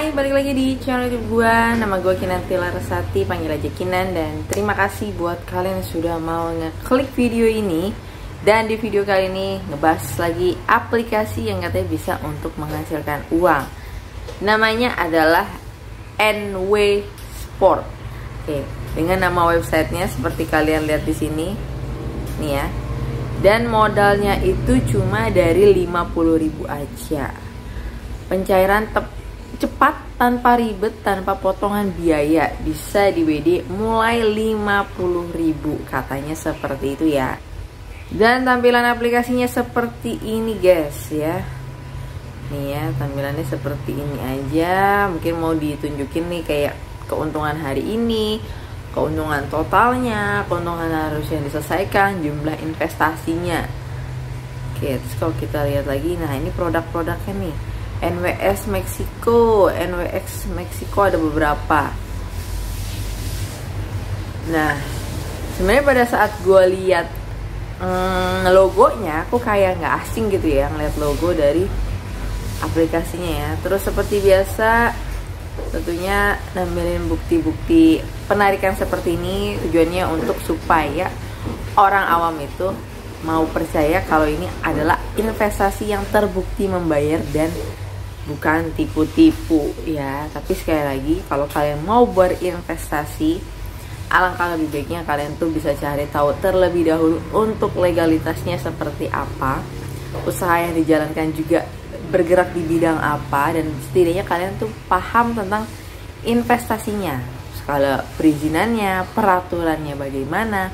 Hai, balik lagi di channel YouTube gue. Nama gue Kinanti Larasati, panggil aja Kinan. Dan terima kasih buat kalian yang sudah mau ngeklik video ini. Dan di video kali ini ngebahas lagi aplikasi yang katanya bisa untuk menghasilkan uang. Namanya adalah NW Sport. Oke, dengan nama websitenya seperti kalian lihat di sini. Nih ya. Dan modalnya itu cuma dari 50.000 aja. Pencairan cepat, tanpa ribet, tanpa potongan biaya, bisa di WD mulai 50.000, katanya seperti itu ya. Dan tampilan aplikasinya seperti ini guys ya. Nih ya, tampilannya seperti ini aja. Mungkin mau ditunjukin nih kayak keuntungan hari ini, keuntungan totalnya, keuntungan harus yang diselesaikan, jumlah investasinya. Oke, terus kalau kita lihat lagi, nah ini produk-produknya nih. NWX Meksiko ada beberapa. Nah, sebenarnya pada saat gue lihat logonya, aku kayak nggak asing gitu ya ngeliat logo dari aplikasinya ya. Terus seperti biasa, tentunya nampilin bukti-bukti penarikan seperti ini. Tujuannya untuk supaya orang awam itu mau percaya kalau ini adalah investasi yang terbukti membayar dan bukan tipu-tipu ya. Tapi sekali lagi, kalau kalian mau berinvestasi, alangkah lebih baiknya kalian tuh bisa cari tahu terlebih dahulu untuk legalitasnya seperti apa, usaha yang dijalankan juga bergerak di bidang apa, dan setidaknya kalian tuh paham tentang investasinya, skala perizinannya, peraturannya bagaimana.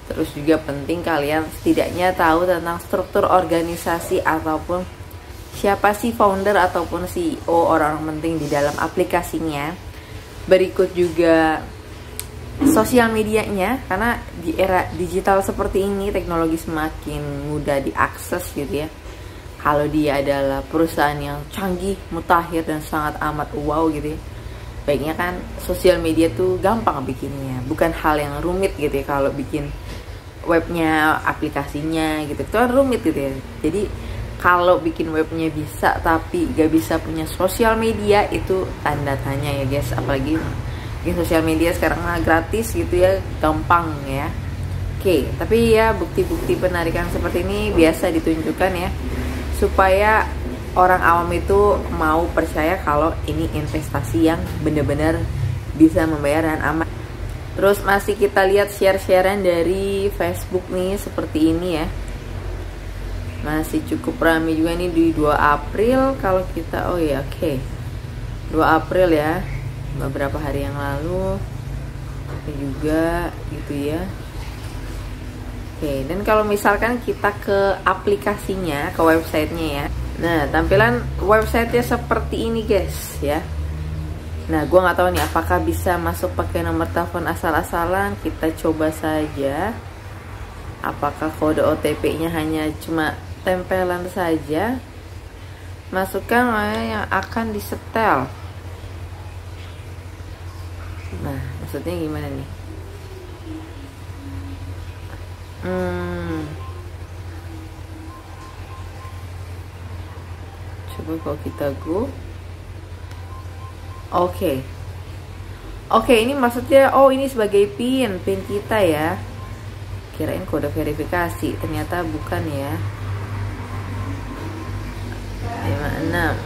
Terus juga penting kalian setidaknya tahu tentang struktur organisasi ataupun siapa sih founder ataupun CEO, orang-orang penting di dalam aplikasinya. Berikut juga sosial medianya, karena di era digital seperti ini teknologi semakin mudah diakses gitu ya. Kalau dia adalah perusahaan yang canggih, mutakhir, dan sangat amat wow gitu ya, baiknya kan sosial media tuh gampang bikinnya, bukan hal yang rumit gitu ya. Kalau bikin webnya, aplikasinya gitu, itu kan rumit gitu ya. Jadi kalau bikin webnya bisa tapi gak bisa punya sosial media, itu tanda tanya ya guys. Apalagi bikin sosial media sekarang gratis gitu ya, gampang ya. Oke, tapi ya bukti-bukti penarikan seperti ini biasa ditunjukkan ya, supaya orang awam itu mau percaya kalau ini investasi yang benar-benar bisa membayar dan aman. Terus masih kita lihat share-sharean dari Facebook nih seperti ini ya. Masih cukup ramai juga nih di 2 April kalau kita, oh ya oke, 2 April ya, beberapa hari yang lalu. Ini juga gitu ya. Oke, dan kalau misalkan kita ke aplikasinya, ke websitenya ya. Nah, tampilan websitenya seperti ini guys ya. Nah, gue nggak tahu nih apakah bisa masuk pakai nomor telepon asal-asalan. Kita coba saja. Apakah kode OTP-nya hanya cuma tempelan saja? Masukkan yang akan disetel. Nah, maksudnya gimana nih? Coba kalau kita go. Oke, ini maksudnya, oh ini sebagai pin kita ya. Kirain kode verifikasi, ternyata bukan ya. 56.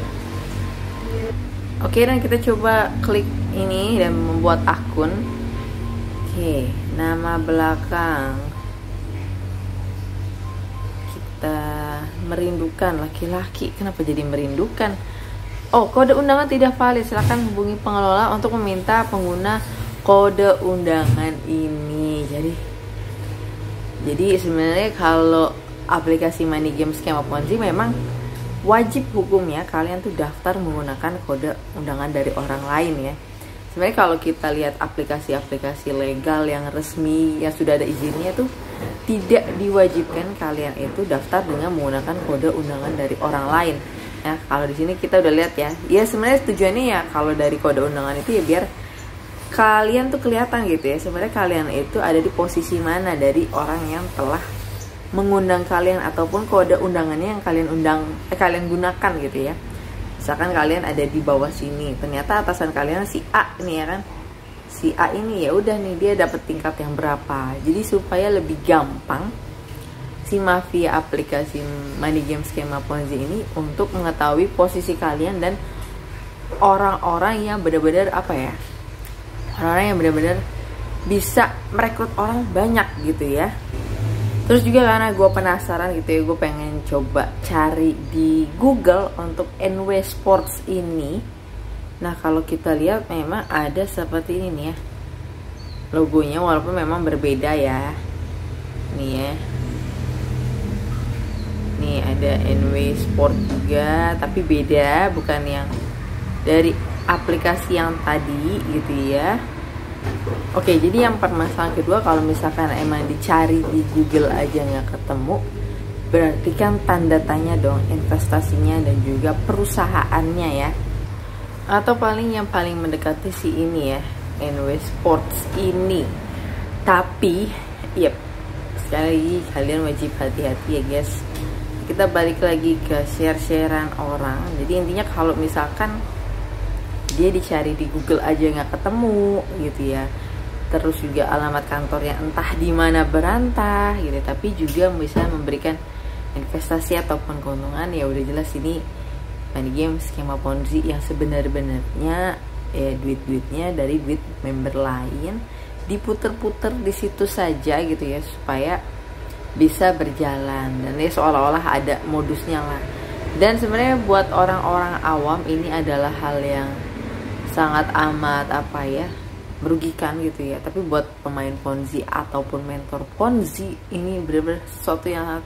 Oke, dan kita coba klik ini dan membuat akun. Oke, nama belakang kita merindukan laki-laki. Kenapa jadi merindukan? Oh, kode undangan tidak valid. Silakan hubungi pengelola untuk meminta pengguna kode undangan ini. Jadi sebenarnya kalau aplikasi money game scam Ponzi memang wajib hukumnya kalian tuh daftar menggunakan kode undangan dari orang lain ya. Sebenarnya kalau kita lihat aplikasi-aplikasi legal yang resmi yang sudah ada izinnya tuh tidak diwajibkan kalian itu daftar dengan menggunakan kode undangan dari orang lain. Ya, kalau di sini kita udah lihat ya. Ya sebenarnya tujuannya ya kalau dari kode undangan itu ya biar kalian tuh kelihatan gitu ya. Sebenarnya kalian itu ada di posisi mana dari orang yang telah mengundang kalian ataupun kode undangannya yang kalian gunakan gitu ya. Misalkan kalian ada di bawah sini, ternyata atasan kalian si A nih ya kan, si A ini ya udah nih dia dapat tingkat yang berapa. Jadi supaya lebih gampang si mafia aplikasi money game skema Ponzi ini untuk mengetahui posisi kalian dan orang-orang yang benar-benar apa ya, orang-orang yang benar-benar bisa merekrut orang banyak gitu ya. Terus juga karena gue penasaran gitu ya, gue pengen coba cari di Google untuk NW Sports ini. Nah kalau kita lihat memang ada seperti ini nih ya logonya, walaupun memang berbeda ya. Nih ya, nih ada NW Sport juga, tapi beda, bukan yang dari aplikasi yang tadi gitu ya. Oke, jadi yang permasalahan kedua, kalau misalkan emang dicari di Google aja nggak ketemu, berarti kan tanda tanya dong investasinya dan juga perusahaannya ya. Atau paling yang paling mendekati si ini ya, NW Sports ini. Tapi, yep, sekali lagi kalian wajib hati-hati ya guys. Kita balik lagi ke share-sharean orang. Jadi intinya kalau misalkan dia dicari di Google aja nggak ketemu gitu ya, terus juga alamat kantornya entah di mana berantah gitu, tapi juga bisa memberikan investasi ataupun keuntungan, ya udah jelas ini money game skema Ponzi yang sebenarnya ya duit-duitnya dari duit member lain diputer-puter di situ saja gitu ya, supaya bisa berjalan dan ya seolah-olah ada modusnya lah. Dan sebenarnya buat orang-orang awam ini adalah hal yang sangat amat apa ya, merugikan gitu ya. Tapi buat pemain Ponzi ataupun mentor Ponzi ini benar-benar sesuatu yang sangat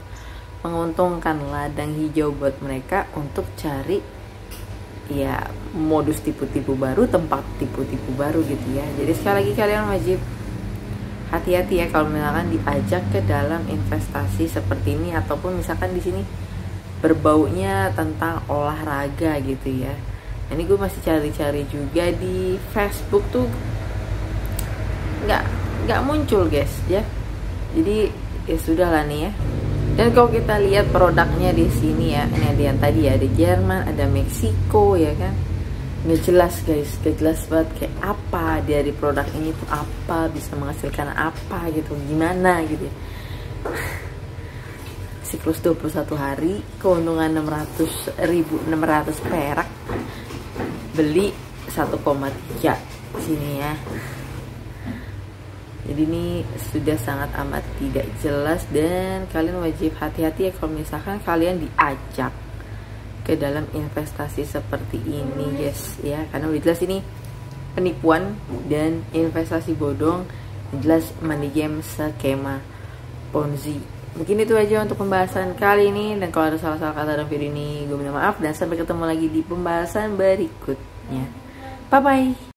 menguntungkan, ladang hijau buat mereka untuk cari ya modus tipu-tipu baru, tempat tipu-tipu baru gitu ya. Jadi sekali lagi kalian wajib hati-hati ya kalau misalkan diajak ke dalam investasi seperti ini, ataupun misalkan di sini berbaunya tentang olahraga gitu ya. Ini gue masih cari-cari juga di Facebook tuh nggak muncul guys ya. Jadi ya sudah lah nih ya. Dan kalau kita lihat produknya di sini ya, ini ada yang tadi ya, ada Jerman, ada Meksiko ya kan, nggak jelas guys, nggak jelas banget kayak apa dari produk ini tuh, apa bisa menghasilkan apa gitu, gimana gitu ya. Siklus 21 hari, keuntungan 600.600 perak, beli 1,3 sini ya. Jadi ini sudah sangat amat tidak jelas, dan kalian wajib hati-hati ya kalau misalkan kalian diajak ke dalam investasi seperti ini guys ya, karena udah jelas ini penipuan dan investasi bodong, jelas money game skema Ponzi. Mungkin itu aja untuk pembahasan kali ini, dan kalau ada salah-salah kata dalam video ini gue minta maaf, dan sampai ketemu lagi di pembahasan berikutnya. Bye bye.